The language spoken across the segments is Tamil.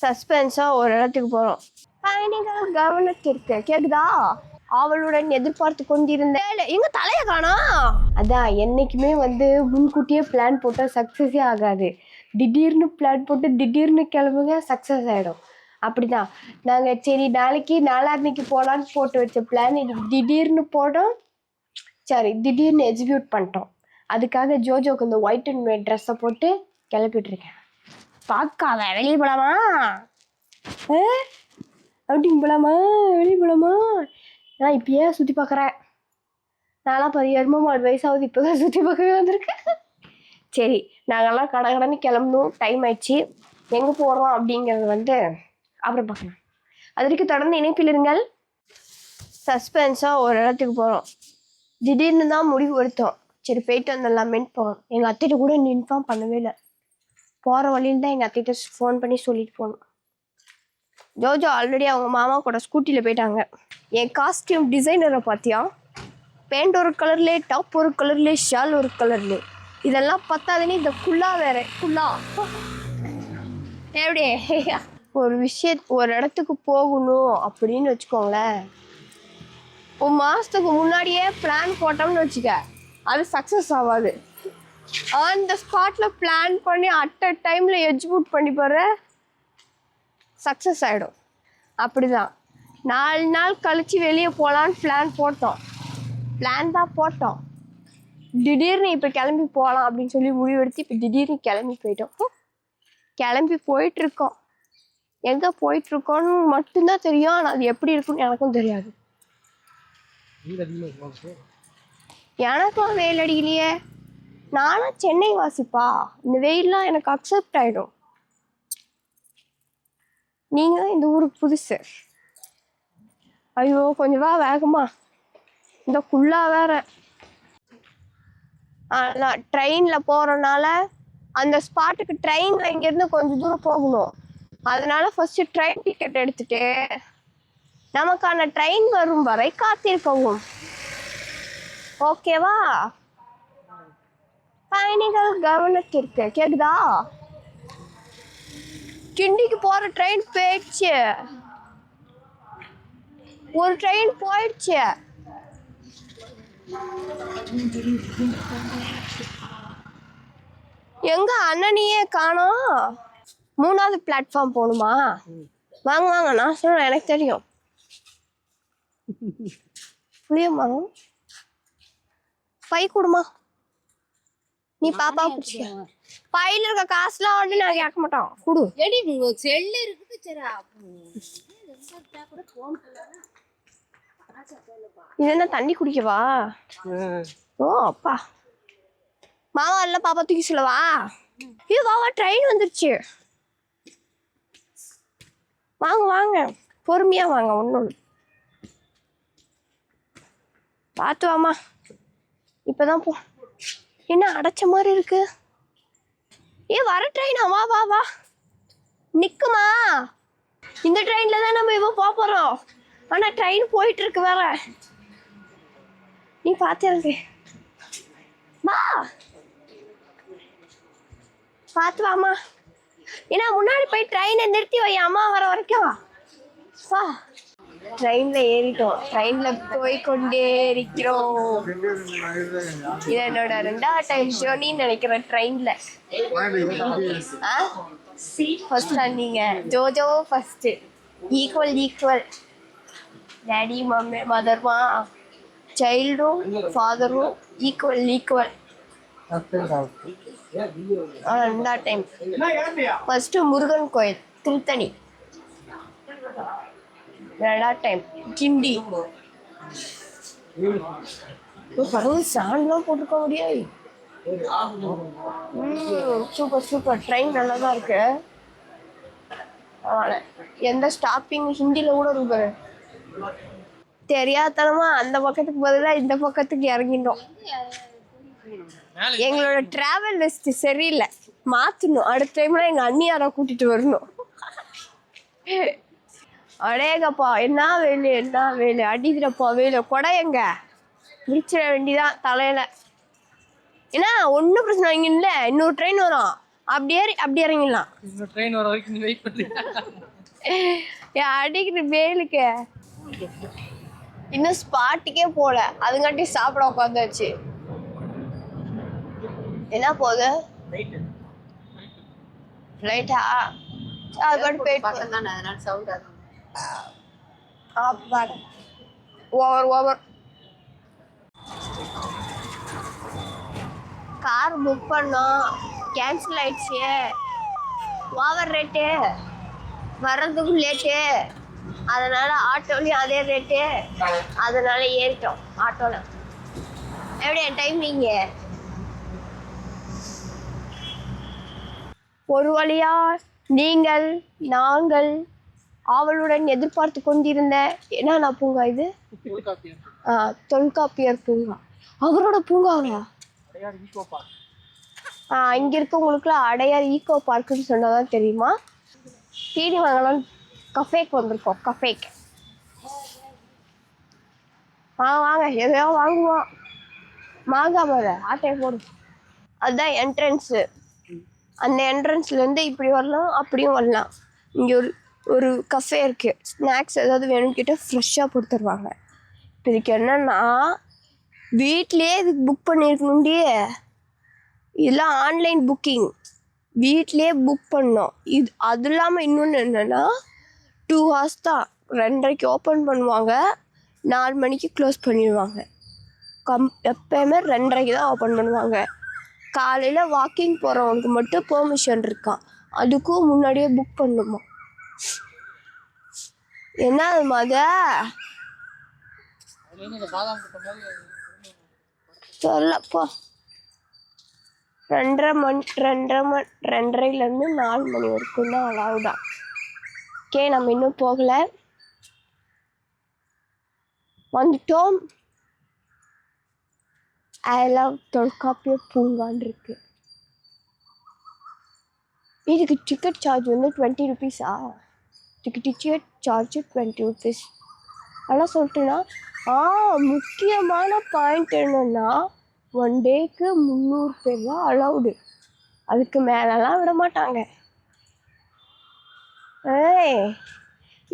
சஸ்பென்ஸாக ஒரு இடத்துக்கு போகிறோம். பயணிகள் கவனத்திற்கு கேக்குதா? அவளுடன் எதிர்பார்த்து கொண்டிருந்தேன். எங்க தலைய காணோம். அதான் என்னைக்குமே முன்கூட்டியே பிளான் போட்டால் சக்ஸஸே ஆகாது. திடீர்னு பிளான் போட்டு திடீர்னு கிளம்புங்க, சக்ஸஸ் ஆகிடும். அப்படிதான் நாங்கள் சரி நாளைக்கு நாளான்னைக்கு போகலான்னு போட்டு வச்ச பிளான் இன்னைக்கு திடீர்னு போட்டோம். சரி திடீர்னு எக்ஸிக்யூட் பண்ணிட்டோம். அதுக்காக ஜோஜோக்கு இந்த ஒயிட் அண்ட் ஒயிட் ட்ரெஸ்ஸை போட்டு கிளப்பிட்டு இருக்கேன். பார்க்காத வெளியே போலாமா? அப்படிங்க போலாமா? வெளியே போலாமா? நான் இப்பயே சுற்றி பார்க்குறேன். நான்லாம் 17 வயசாவது இப்போ தான் சுற்றி பார்க்கவே வந்திருக்கேன். சரி நாங்கள்லாம் கடகடன்னு கிளம்பணும், டைம் ஆயிடுச்சு. எங்கே போகிறோம் அப்படிங்கிறது அப்புறம் பார்க்கலாம். அது வரைக்கும் தொடர்ந்து இணைப்பில் இருங்கள். சஸ்பென்ஸாக ஒரு இடத்துக்கு போகிறோம். திடீர்னு தான் முடிவு எடுத்தோம். சரி போயிட்டு வந்துடலாமேன்னு போகிறோம். எங்கள் அத்தைகிட்ட கூட இன்ஃபார்ம் பண்ணவே இல்லை. போகிற வழியில் தான் எங்கள் அத்தைகிட்ட ஃபோன் பண்ணி சொல்லிட்டு போகணும். ஜோஜோ ஆல்ரெடி அவங்க மாமா கூட ஸ்கூட்டியில் போயிட்டாங்க. என் காஸ்டியூம் டிசைனரை பார்த்தியா? பேண்ட் ஒரு கலர்லே, டாப் ஒரு கலர்லே, ஷால் ஒரு கலர்லே. இதெல்லாம் பத்தாதுன்னு இந்த குல்லா வேற குல்லா. எப்படியே ஒரு இடத்துக்கு போகணும் அப்படின்னு வச்சுக்கோங்களேன். ஒரு மாதத்துக்கு முன்னாடியே பிளான் போட்டோம்னு வச்சுக்க, அது சக்ஸஸ் ஆகாது. அந்த ஸ்பாட்டில் பிளான் பண்ணி அட் அ டைமில் எக்ஸிக்யூட் பண்ணி போகிற சக்ஸஸ் ஆகிடும். அப்படி தான் 4 நாள் கழித்து வெளியே போகலான்னு பிளான் தான் போட்டோம். திடீர்னு இப்போ கிளம்பி போகலாம் அப்படின்னு சொல்லி முடிவெடுத்து இப்போ திடீர்னு கிளம்பி போயிட்டோம். கிளம்பி போயிட்டுருக்கோம். எங்கே போயிட்டுருக்கோன்னு மட்டும்தான் தெரியும். ஆனால் அது எப்படி இருக்குன்னு எனக்கும் தெரியாது. எனக்கும் வெயில் அடிக்கலையே. நானும் சென்னை வாசிப்பா. இந்த வெயில்லாம் எனக்கு அக்செப்ட் ஆகிடும். நீங்கள் தான் இந்த ஊருக்கு புதுசு. ஐயோ கொஞ்சம் வா வேகமா. இந்த குள்ளா வேற. நான் ட்ரெயினில் போகிறனால அந்த ஸ்பாட்டுக்கு ட்ரெயினில் இங்கேருந்து கொஞ்சம் தூரம் போகணும். அதனால ஃபஸ்ட்டு ட்ரெயின் டிக்கெட் எடுத்துட்டு நமக்கான ட்ரெயின் வரும் வரை காத்திருக்கவும். ஓகேவா? பயணிகள் கவனத்திற்கு கேக்குதா? கிண்டிக்கு போகிற ட்ரெயின் போயிடுச்சு. ஒரு ட்ரெயின் போயிடுச்சு. எங்க அண்ணனையே காணோம். 3வது பிளாட்ஃபார்ம் போகணுமா? வாங்க வாங்க, நான் சொல்றேன், எனக்கு தெரியும். புளியம்மா பை கொடுமா. நீ பாப்பா பிடிச்சி பையில இருக்க காசுலாம் வந்து நான் கேட்க மாட்டோம். குடு. இது என்ன தண்ணி குடிக்கவா? ஓ அப்பா. மாமா இல்ல பாப்பா தூக்கி சொல்லவா? இது வாவா ட்ரெயின் வந்துருச்சு. வாங்க வாங்க, பொறுமையா வாங்க. ஒன்றும் பார்த்து வாமா. இப்பதான் போ. என்ன அடைச்ச மாதிரி இருக்கு? வர ட்ரெயினா? வா வா வா. நிக்குமா? இந்த ட்ரெயின்ல தான் நம்ம இப்போ போறோம். ஆனா ட்ரெயின் போயிட்டு இருக்கு வேற. நீ பார்த்து வா, பார்த்து வாமா. ஏன்னா முன்னாடி போய் ட்ரெயினை நிறுத்தி வை, அம்மா வர வரைக்கும். வா. ட்ரெயின்ல ஏறிட்டோம். ட்ரெயின்ல போய் கொண்டே இருக்கிறோம். இது என்னோட 2வது டைம் ஜேர்னின்னு நினைக்கிறேன் ட்ரெயின்ல. ஃபர்ஸ்ட் நீங்க Jojo first. Equal daddy mummy மதர்மா சைல்டும் ஃபாதரும் ஈக்குவல். 2வது டைம். ஃபர்ஸ்ட் முருகன் கோயில் திருத்தணி. 2வது டைம் கிண்டி. கடவுள் சாண்ட்லாம் போட்டுக்க முடியாது. சூப்பர். ட்ரெயின் நல்லா தான் இருக்கு. எந்த ஸ்டாப்பிங் ஹிந்தியில கூட இருக்கு. தெரியாதனமா அந்த பக்கத்துக்கு பதிலாக இந்த பக்கத்துக்கு இறங்கிட்டோம். எங்களோட டிராவல் லிஸ்ட் சரியில்லை, மாற்றணும். அடுத்த டைம்ல எங்கள் அண்ணியாரை கூட்டிட்டு வரணும். அடேங்கப்பா என்ன வேலு அடிக்கிறப்பா வேலு. கொடை எங்க முடிச்சிட வேண்டிதான் தலையில. ஏன்னா ஒன்றும் பிரச்சனை இங்கே இல்லை. இன்னொரு ட்ரெயின் வரும், அப்படி இறங்கிடலாம். ட்ரெயின் வர வரைக்கும் நீ வெயிட் பண்ணுறியா? அடிக்கிற வெயிலுக்கு இன்னும் ஸ்பாட்டுக்கே போல, அதுங்காட்டி சாப்பிட உட்காந்தாச்சு. என்ன போகுது ஃப்ளைட்டா? அது பாட்டு போயிட்டு ஓவர் கார் புக் பண்ணோம், கேன்சல் ஆயிடுச்சு. ஓவர் ரேட்டு, வர்றதுக்கும் லேட்டு, அதனால ஆட்டோலையும் அதே ரேட்டு, அதனால ஏறிட்டோம் ஆட்டோல. எப்படி என் டைமிங்க? ஒரு வழியா நாங்கள் ஆவலுடன் எதிர்பார்த்து கொண்டிருந்த என்னன்னா பூங்கா இது? தொல்காப்பியர் பூங்கா. அவரோட பூங்காவா? இங்க இருக்கவங்களுக்குலாம் அடையார் ஈகோ பார்க்குன்னு சொன்னதான் தெரியுமா? தேடி வாங்கலாம் கஃபேக்கு வந்திருக்கோம். கஃபேக்கு வாங்க, எதையோ வாங்குவோம். மாங்காய் மர ஆட்டையை போடும். அதுதான் என்ட்ரன்ஸு. அந்த என்ட்ரன்ஸ்லேருந்து இப்படி வரலாம், அப்படியும் வரலாம். இங்கே ஒரு கஃபே இருக்குது. ஸ்நாக்ஸ் ஏதாவது வேணும்னு கேட்டால் ஃப்ரெஷ்ஷாக போட்டு தருவாங்க. இப்போ இதுக்கு என்னென்னா, வீட்லேயே இதுக்கு புக் பண்ணியிருக்கணுண்டி. இதெல்லாம் ஆன்லைன் புக்கிங், வீட்லேயே புக் பண்ணோம். அது இல்லாமல் இன்னொன்று என்னென்னா, 2 hours தான். 2:30க்கு ஓப்பன் பண்ணுவாங்க, 4 மணிக்கு க்ளோஸ் பண்ணிடுவாங்க. எப்போயுமே 2:30க்கு தான் ஓப்பன் பண்ணுவாங்க. காலையில் வாக்கிங் போகிறவங்களுக்கு மட்டும் பெர்மிஷன் இருக்கான், அதுக்கும் முன்னாடியே புக் பண்ணணுமா. என்ன அது சொல்லப்போ 2:30 4 மணி வரைக்கும் தான் அலவுதான். ஓகே, நம்ம இன்னும் போகலை, வந்துட்டோம். ஐ லவ் தொல்காப்பியர் பூங்கான் இருக்கு. இதுக்கு டிக்கெட் சார்ஜ் வந்து 20 rupees-ஆ? Ticket charge 20 rupees. ஆனால் சொல்லிட்டுன்னா, முக்கியமான பாயிண்ட் என்னென்னா, 1 டேக்கு 300 பேர் தான் அலவுடு. அதுக்கு மேலெலாம் விட மாட்டாங்க.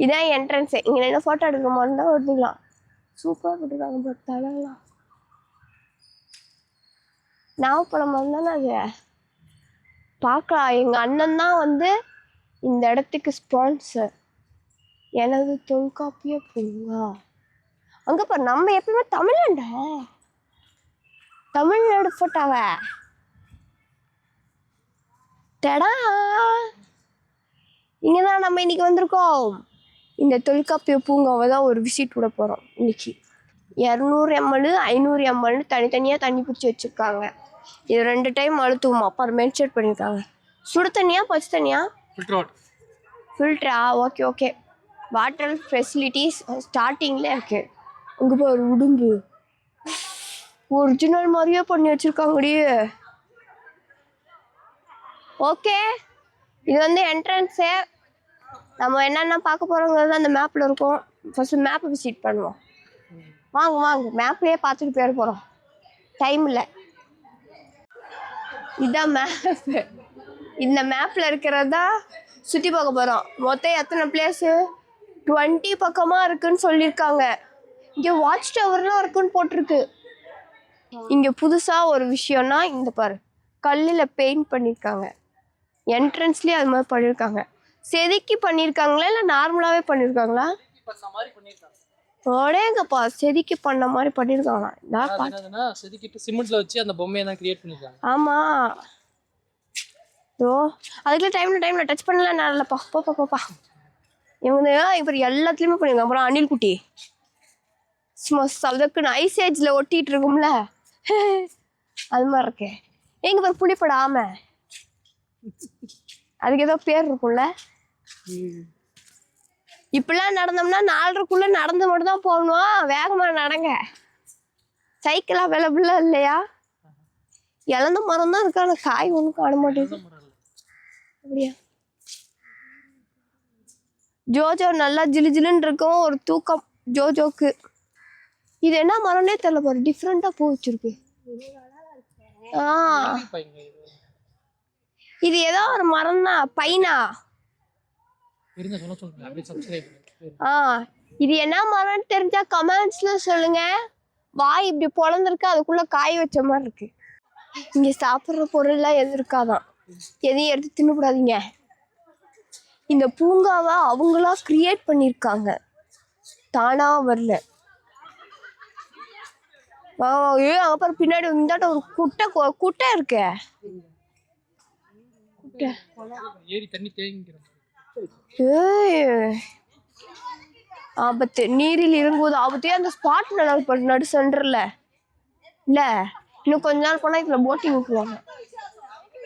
இதான் என்ட்ரன்ஸு. இங்கே என்ன ஃபோட்டோ எடுக்கிற மாதிரி தான் எடுத்துக்கலாம். சூப்பராக போட்டுருக்காங்க பார்த்தாலாம். நாகப்பழம் தானே அது. பார்க்கலாம். எங்கள் அண்ணன் தான் வந்து இந்த இடத்துக்கு ஸ்பான்சர். எனது தொல்காப்பிய பூங்கா. அங்கே பாரு, நம்ம எப்பவுமே தமிழ்நாடு ஃபோட்டோவ டடா. இங்கே தான் நம்ம இன்னைக்கு வந்திருக்கோம். இந்த தொல்காப்பிய பூங்காவை தான் ஒரு விசிட் விட போகிறோம் இன்னைக்கு. 200 ml 500 ml தனித்தனியாக தண்ணி பிடிச்சி வச்சுருக்காங்க. இது 2 டைம் அழுத்துவோமா, அப்புறம் மென்ஷன் பண்ணியிருக்காங்க. சுடு தண்ணியா பச்சை தண்ணியா? ஃபில்டரா? ஓகே. வாட்டர் ஃபெசிலிட்டிஸ் ஸ்டார்டிங்கில் இருக்குது. அங்கே போய் ஒரு உடும்பு ஒரிஜினல் மாதிரியே பண்ணி வச்சுருக்காங்கடி. ஓகே, இது வந்து என்ட்ரன்ஸு. நம்ம என்னென்ன பார்க்க போகிறோங்கிறது அந்த மேப்பில் இருக்கும். ஃபஸ்ட்டு மேப்பை விசிட் பண்ணுவோம். வாங்க, மேப்லேயே பார்த்துட்டு போயிட போகிறோம், டைம் இல்லை. இதுதான் மேப்பு. இந்த மேப்பில் இருக்கிறதா சுற்றி பார்க்க போகிறோம். மொத்தம் எத்தனை பிளேஸு? 20 பக்கமாக இருக்குன்னு சொல்லியிருக்காங்க. இங்கே வாட்ச் டவர்லாம் இருக்குன்னு போட்டிருக்கு. இங்கே புதுசாக ஒரு விஷயம்னா, இந்த பாரு, கல்லில் பெயிண்ட் பண்ணியிருக்காங்க. என்ட்ரன்ஸ்லேயே அது மாதிரி பண்ணியிருக்காங்க. செதுக்கி பண்ணியிருக்காங்களா இல்லை நார்மலாகவே பண்ணியிருக்காங்களா? ஓடேங்கப்பா, செதுக்கி பண்ண மாதிரி பண்ணியிருக்காங்களா? செதுக்கிட்டு சிமெண்ட்ல வச்சு அந்த பொம்மையை தான் கிரியேட் பண்ணிருக்காங்க. ஆமாம். அதுக்குள்ள டைமில் டச் பண்ணலாம் நல்லப்பா. போப்பா இவங்க இப்போ எல்லாத்துலேயுமே பண்ணியிருக்காங்க. அப்புறம் அணில் குட்டி சும்மா சதக்குன்னு ஐசேஜில் ஒட்டிகிட்டு இருக்கும்ல, அது மாதிரி இருக்கு. எங்க பாரு புளிப்பட ஆமை, அதுக்கு ஏதோ பேர் இருக்கும்ல. இப்படிலாம் நடந்தோம்னா 4:30க்குள்ளே நடந்து மட்டும் தான் போகணும். வேகமாக நடங்க. சைக்கிள் அவைலபிளாக இல்லையா? இழந்த மரம் தான் இருக்கு, ஆனால் காய் ஒன்றும் காண மாட்டேங்குது. அப்படியா? ஜோஜோ நல்லா ஜிலுன்னு இருக்கும். ஒரு தூக்கம் ஜோஜோக்கு. இது என்ன மரம்னே தெரியல பாரு, டிஃப்ரெண்டா பூ வச்சிருக்கு. இது ஏதோ ஒரு மரம் தான், பைனா. இருங்க சொல்லுங்க அப்படியே சப்ஸ்கிரைப். இது என்ன மரம்னு தெரிஞ்சா கமெண்ட்ஸ்ல சொல்லுங்க. வாய் இப்படி பொழந்திருக்கு, அதுக்குள்ள காய வச்ச மாதிரி இருக்கு. இங்க சாப்பிட்ற பொருள்லாம் எதுவும் இருக்காதான், எதையும் எடுத்து தின்னக்கூடாதீங்க. இந்த பூங்காவை அவங்களா கிரியேட் பண்ணியிருக்காங்க, தானா வரல. அப்புறம் பின்னாடி இந்தாட்ட ஒரு குட்டை இருக்கு. ஏரி தண்ணி தேங்கிடும். ஆபத்து, நீரில் இறங்குவது ஆபத்து. அந்த ஸ்பாட் நல்லா நடு சென்டர்ல இல்ல. இன்னும் கொஞ்ச நாள் போனா இதுல போட்டிங் விட்டுருவாங்க.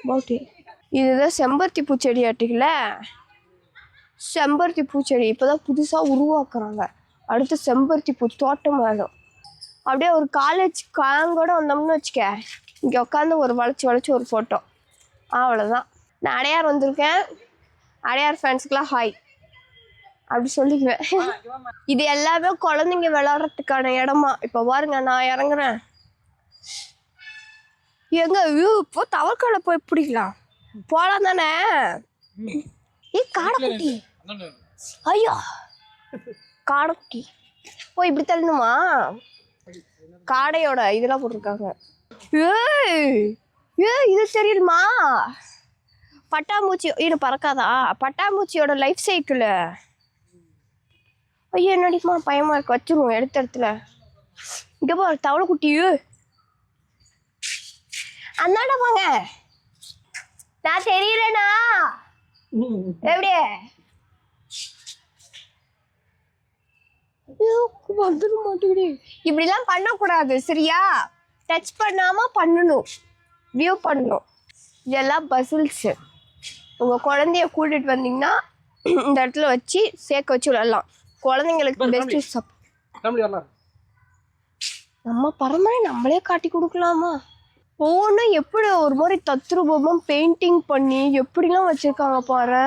போட்டிங். இதுதான் செம்பருத்தி பூச்செடி ஆட்டிக்கல. செம்பருத்தி பூச்செடி இப்பதான் புதுசா உருவாக்குறாங்க. அடுத்து செம்பருத்தி பூ தோட்டம் ஆயிடும். அப்படியே ஒரு காலேஜ் காங்கோட வந்தோம்னு வச்சுக்க, இங்க உட்காந்து ஒரு வளைச்சு ஒரு போட்டோ, அவ்வளவுதான். நான் அடையார் வந்திருக்கேன், அடையார் ஃபேன்ஸுக்கெல்லாம் ஹாய் அப்படி சொல்லிக்குவேன். இது எல்லாமே குழந்தைங்க விளையாடுறதுக்கான இடமா. இப்ப பாருங்க, நான் இறங்குறேன். எங்க இப்போ தவக்கால போய் பிடிக்கலாம் போலாம் தானே. காடைக்குட்டி, ஐயோ காடைக்குட்டி போய் இப்படி தள்ளணுமா? காடையோட இதெல்லாம் போட்டிருக்காங்க. இது தெரியுமா? பட்டாம்பூச்சி. இது பறக்காதா? பட்டாம்பூச்சியோட லைஃப் சைக்கிள். ஐயோ என்னடிமா பயமா இருக்கு, வச்சிருவோம் எடுத்த இடத்துல. இங்க போ தவளை குட்டி. அந்தாண்ட போங்க, நான் தெரியலண்ணா. எப்படி வந்துட மாட்டேங்குது. இப்படிலாம் பண்ணக்கூடாது சரியா? டச் பண்ணாம பண்ணணும், வியூ பண்ணணும். இதெல்லாம் பசில்ஸ். உங்க குழந்தைய கூட்டிட்டு வந்தீங்கன்னா இந்த இடத்துல வச்சு சேர்க்க வச்சு விளையாடலாம். குழந்தைங்களுக்கு பெஸ்ட். நம்ம பரமாய் நம்மளே காட்டி கொடுக்கலாமா? ஒவ்வொன்றும் எப்படி ஒரு மாதிரி தத்ரூபமாக பெயிண்டிங் பண்ணி எப்படிலாம் வச்சிருக்காங்க பாரு.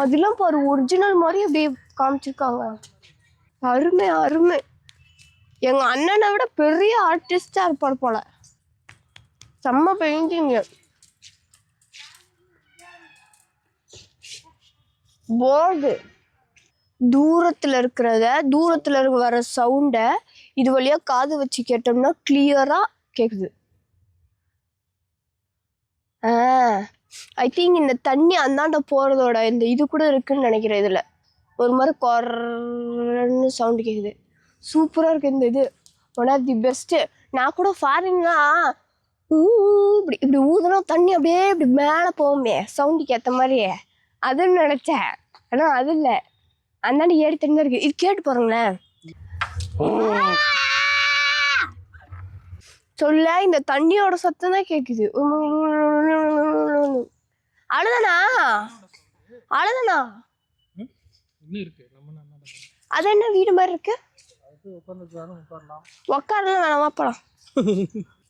அதெல்லாம் பாரு, ஒரிஜினல் மாதிரி அப்படியே காமிச்சிருக்காங்க. அருமை அருமை. எங்க அண்ணனை விட பெரிய ஆர்டிஸ்டா இருப்பார் போல. செம்ம பெயிண்டிங். போர்டு தூரத்துல வர சவுண்ட இது வழியா காது வச்சு கேட்டோம்னா கிளியரா கேக்குது. ஐ திங்க் இந்த தண்ணி அந்தாண்ட போறதோட இந்த இது கூட இருக்குன்னு நினைக்கிறேன். இதுல ஒரு மாதிரி கொரன்னு சவுண்டு கேக்குது. சூப்பரா இருக்கு இந்த இது. One of the best. நான் கூட ஃபாரின்னா இப்படி ஊதுனா தண்ணி அப்படியே இப்படி மேல போகுமே சவுண்டுக்கு ஏத்த மாதிரி, அதுன்னு நினைச்சேன். ஆனா அது இல்ல, அந்தாண்ட ஏறி தண்ணி தான் இருக்கு. இது கேட்டு பாருங்களேன். சொல்ல இந்த தண்ணியோட சத்தம் தான் கேக்குது. அழுதானா அது என்ன வீடு மாதிரி இருக்கு? உக்காரலாம் வேணாமா போலாம்.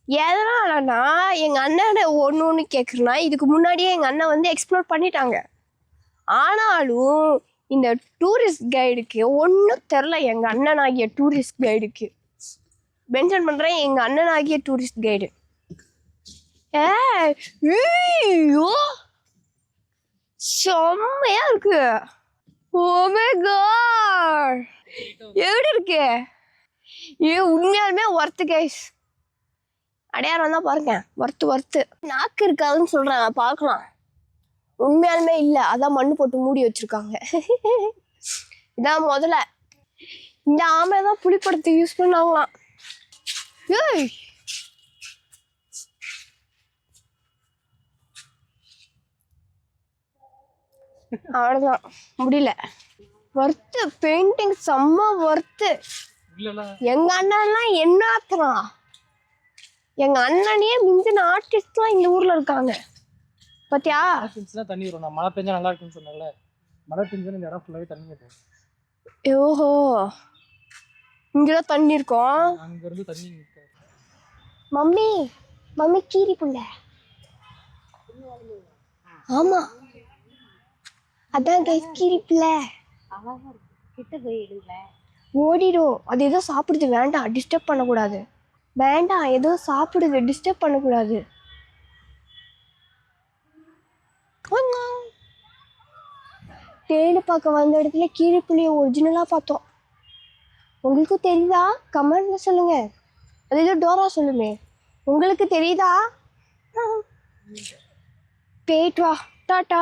எதனாலனா எங்க அண்ணன் ஒண்ணு கேக்குறேன்னா, இதுக்கு முன்னாடியே எங்க அண்ணன் வந்து எக்ஸ்ப்ளோர் பண்ணிட்டாங்க. ஆனாலும் இந்த டூரிஸ்ட் கைடுக்கு ஒன்றும் தெரில. எங்க அண்ணன் ஆகிய டூரிஸ்ட் கைடுக்கு மென்ஷன் பண்றேன், எங்க அண்ணன் ஆகிய டூரிஸ்ட் கைடு. ஐயோ செம்மையா இருக்கு. ஓ மை காட், எப்படி இருக்கு? உண்மையாலுமே ஒர்த்து கைஸ். அடையாளம் தான் பாருங்க, ஒர்த்து. நாக்கு இருக்காதுன்னு சொல்றாங்க, பார்க்கலாம். உண்மையாலுமே இல்லை, அதான் மண்ணு போட்டு மூடி வச்சிருக்காங்க. இதான் முதல்ல இந்த ஆமை தான் புளிப்படத்துக்கு யூஸ் பண்ணாங்களாம். அவ்வளவுதான், முடியல. ஒர்த்து பெயிண்டிங் செம்ம ஒர்த்து. எங்க அண்ணன்லாம் என்ன ஆத்துறான், எங்க அண்ணனையே மிஞ்சின ஆர்டிஸ்ட்லாம் இந்த ஊர்ல இருக்காங்க பாத்தியா? தண்ணி வரும். நான் மழை பெஞ்சா நல்லா இருக்குன்னு சொன்னேன்ல, மழை பெஞ்சா இந்த இடம் ஃபுல்லாவே தண்ணி இருக்கும். ஓஹோ, இங்கெல்லாம் தண்ணி இருக்கும். அங்க இருந்து தண்ணி நிற்கும். மம்மி கீரி புள்ள. ஆமா அதான் கைஸ் கீரி புள்ள. கிட்ட போய் எடுங்க. ஓடிடும். அது ஏதோ சாப்பிடுது, வேண்டாம் டிஸ்டர்ப் பண்ணக்கூடாது. வேண்டாம், ஏதோ சாப்பிடுது, டிஸ்டர்ப் பண்ணக்கூடாது. தேனு பார்க்க வந்த இடத்துல கீரிப்புளியை ஒரிஜினலாக பார்த்தோம். உங்களுக்கும் தெரியுதா? கமெண்ட்ல சொல்லுங்க. அது ஏதோ டோரா சொல்லுமே, உங்களுக்கு தெரியுதா? போயிட்டு வா, டாட்டா.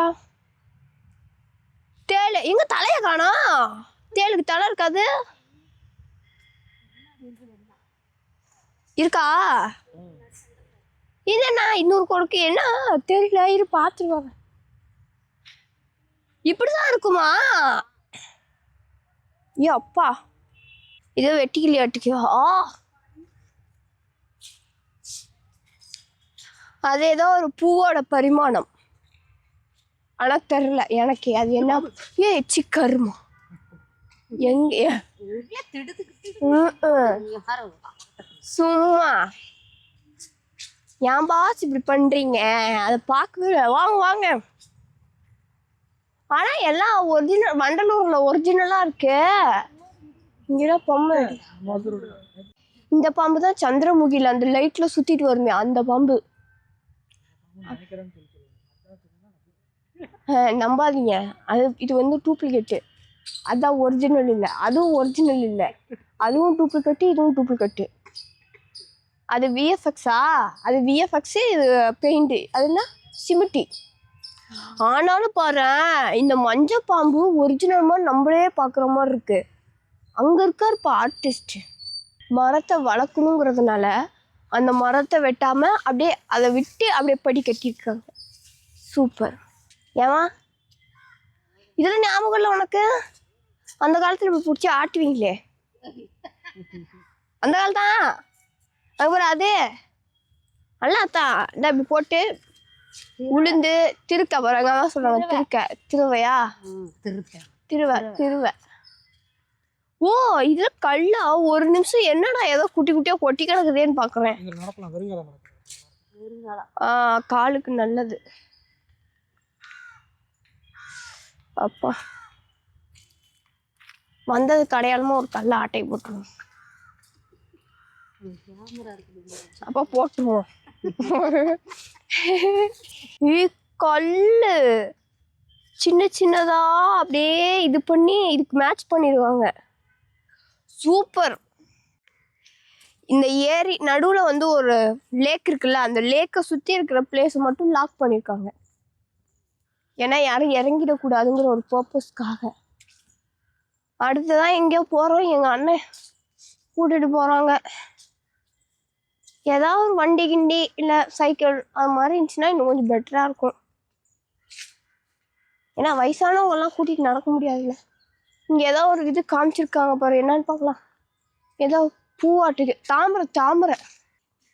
தேளு எங்க தலைய காணோம். தேளுக்கு தலை இருக்காது. இருக்கா? இல்லைண்ணா இன்னொரு கொடுக்கு என்ன தெரியல, இரு பார்த்துருவாங்க. இப்படிதான் இருக்குமா? ஏ அப்பா, இதோ வெட்டிக்கலையாட்டிக்கோ. அது ஏதோ ஒரு பூவோட பரிமாணம், ஆனா தெரியல எனக்கு அது என்ன. ஏ சிக்கருமா எங்க சும்மா ஏன் பாஸ் இப்படி பண்றீங்க? அதை பார்க்கவே வாங்க வாங்க. ஆனா எல்லாம் ஒரிஜினல், வண்டலூர்ல ஒரிஜினலா இருக்கு. இங்கதான் பொம்மை. இந்த பாம்பு தான் சந்திரமுகில அந்த லைட்ல சுத்திட்டு வருமே, அந்த பாம்பு. நம்பாதீங்க, அது இது வந்து டூப்ளிகேட்டு. அதான் ஒரிஜினல் இல்லை. அதுவும் ஒரிஜினல் இல்லை, அதுவும் டூப்ளிகேட்டு, இதுவும் டூப்ளிகேட்டு. அது விஎஃப்எக்ஸா? அது விஎஃப்எக்ஸு, இது பெயிண்ட்டு, அதுனா சிமிட்டி. ஆனாலும் பாரு, இந்த மஞ்சள் பாம்பு ஒரிஜினல் மாதிரி நம்மளே பார்க்குற மாதிரி இருக்கு. அங்கே இருக்காருப்பா ஆர்டிஸ்ட். மரத்தை வளர்க்கணுங்கிறதுனால அந்த மரத்தை வெட்டாமல் அப்படியே அதை விட்டு அப்படியே படி கட்டியிருக்காங்க. சூப்பர். ஏமா இதெல்லாம் ஞாபகம் இல்லை உனக்கு? அந்த காலத்தில் இப்படி பிடிச்சி ஆட்டுவீங்களே, அந்த காலத்தான். அதுக்கப்புறம் அதே நல்லாத்தான் இந்த இப்படி போட்டு உளுந்து திருக்க போகிறாங்க. அதான் சொல்கிறாங்க திருக்க, திருவையா? திருவை. ஓ, இது கல்லா? ஒரு நிமிஷம் என்னடா ஏதோ குட்டி குட்டியா கொட்டி கிடக்குதேன்னு பாக்குறேன். காலுக்கு நல்லது. அப்பா வந்தது கடையாளமா ஒரு கல்ல ஆட்டை போட்டுருவோம். அப்ப போட்டுருவோம். கல்லு சின்ன சின்னதா அப்படியே இது பண்ணி இதுக்கு மேட்ச் பண்ணிடுவாங்க. சூப்பர். இந்த ஏரி நடுவில் வந்து ஒரு லேக் இருக்குல்ல, அந்த லேக்கை சுற்றி இருக்கிற பிளேஸை மட்டும் லாக் பண்ணியிருக்காங்க. ஏன்னா யாரும் இறங்கிடக்கூடாதுங்கிற ஒரு பர்பஸ்க்காக. அடுத்ததான் எங்கேயோ போகிறோம், எங்கள் அண்ணன் கூட்டிகிட்டு போகிறாங்க. ஏதாவது ஒரு வண்டி கிண்டி இல்லை சைக்கிள் அது மாதிரி இருந்துச்சுன்னா இன்னும் கொஞ்சம் பெட்டராக இருக்கும். ஏன்னா வயசானவங்கெல்லாம் கூட்டிகிட்டு நடக்க முடியாதுல்ல. இங்கே ஏதோ ஒரு இது காமிச்சிருக்காங்க பாரு, என்னன்னு பார்க்கலாம். ஏதோ பூவாட்டுக்கு தாமரை.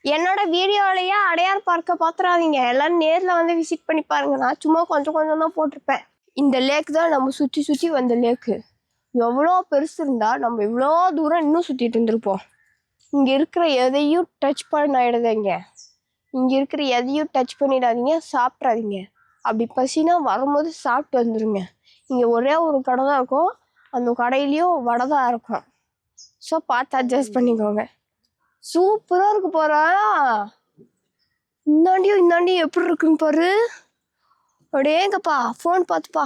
என்னோட வீடியோலையே அடையார் பார்க்க பார்த்துறாதீங்க, எல்லாரும் நேரில் வந்து விசிட் பண்ணி பாருங்க. நான் சும்மா கொஞ்சம் கொஞ்சம் தான் போட்டிருப்பேன். இந்த லேக் தான் நம்ம சுற்றி சுற்றி வந்த லேக்கு. எவ்வளோ பெருசு இருந்தால் நம்ம இவ்வளோ தூரம் இன்னும் சுற்றிட்டு இருந்திருப்போம். இங்கே இருக்கிற எதையும் டச் பண்ணிடாதீங்க. இங்கே இருக்கிற எதையும் டச் பண்ணிடாதீங்க, சாப்பிட்றாதீங்க. அப்படி பசினா வரும்போது சாப்பிட்டு வந்துடுங்க. இங்கே ஒரே ஒரு கடை தான் இருக்கும், அந்த கடையிலையும் வடை தான் இருக்கும். ஸோ பார்த்து அட்ஜஸ்ட் பண்ணிக்கோங்க. சூப்பராக இருக்கு போகிறா. இந்தாண்டியும் எப்படி இருக்குன்னு பாரு. அப்படியேங்கப்பா ஃபோன் பார்த்துப்பா.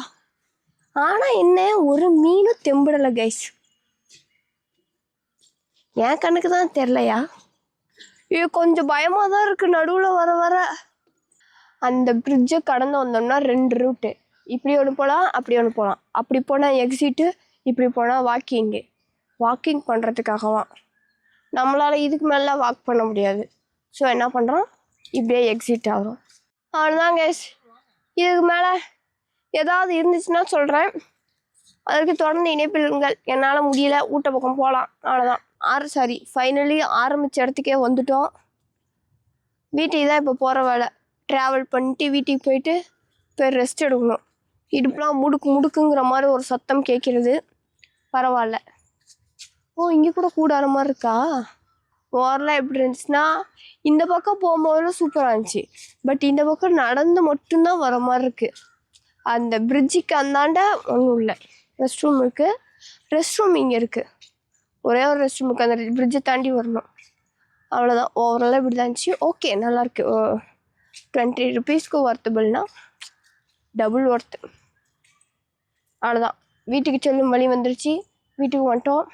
ஆனால் என்ன ஒரு மீனும் தெம்பிடலை கைஸ். என் கண்ணுக்கு தான் தெரிலையா? இது கொஞ்சம் பயமாக தான் இருக்குது. நடுவில் வர வர அந்த பிரிட்ஜை கடந்து வந்தோம்னா 2 ரூட்டு. இப்படி ஒன்று போகலாம், அப்படி ஒன்று போகலாம். அப்படி போனால் எக்ஸிட்டு, இப்படி போனால் வாக்கிங் பண்ணுறதுக்காகவா. நம்மளால் இதுக்கு மேலே வாக் பண்ண முடியாது. ஸோ என்ன பண்ணுறோம், இப்படியே எக்ஸிட் ஆகிறோம். அவ்வளோதான் கைஸ். இதுக்கு மேலே ஏதாவது இருந்துச்சுன்னா சொல்கிறேன், அதற்கு தொடர்ந்து இணைப்பில்லுங்கள். என்னால் முடியல, ஊட்ட பக்கம் போகலாம். அவ்வளோதான். ஃபைனலி ஆரம்பித்த இடத்துக்கே வந்துட்டோம். வீட்டுக்கு தான் இப்போ போகிற வேலை. ட்ராவல் பண்ணிட்டு வீட்டுக்கு போயிட்டு ரெஸ்ட் எடுக்கணும். இடுப்புலாம் முடுக்குங்கிற மாதிரி ஒரு சத்தம் கேட்குறது. பரவாயில்ல. ஓ, இங்கே கூட கூடார மாதிரி இருக்கா? ஓரெலாம் எப்படி இருந்துச்சுன்னா, இந்த பக்கம் போகும்போதெல்லாம் சூப்பராக இருந்துச்சு. பட் இந்த பக்கம் நடந்து மட்டும்தான் வர மாதிரி இருக்குது. அந்த பிரிட்ஜுக்கு அந்தாண்ட ஒன்றும் இல்லை. ரெஸ்ட் ரூம் இருக்குது. ரெஸ்ட் ரூம் இங்கே இருக்குது. ஒரே ஒரு ரெஸ்ட் ரூம் இருக்குது, அந்த பிரிட்ஜை தாண்டி வரணும். அவ்வளோதான். ஓவராலாக இப்படி தான் இருந்துச்சு. ஓகே, நல்லாயிருக்கு. 20 rupeesக்கு ஒர்த்தபிள்னா டபுள் ஒர்த்து. அவ்வளோதான், வீட்டுக்கு செல்லும் வழி வந்துருச்சு. வீட்டுக்கு வந்துட்டோம்.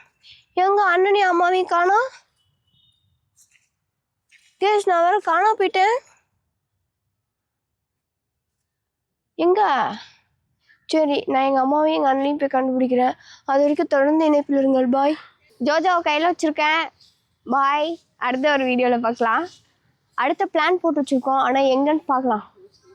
எங்க அண்ணனையும் அம்மாவையும் காணோம். கேஷ் நான் வேற காணா போயிட்டேன். எங்க? சரி, நான் எங்கள் அம்மாவையும் எங்கள் அண்ணனையும் போய் கண்டுபிடிக்கிறேன். அது வரைக்கும் தொடர்ந்து இணைப்பில் இருங்கள். பாய். ஜோஜோவை கையில் வச்சுருக்கேன். பாய். அடுத்த ஒரு வீடியோவில் பார்க்கலாம். அடுத்த பிளான் போட்டு வச்சுருக்கோம், ஆனால் எங்கன்னு பார்க்கலாம்.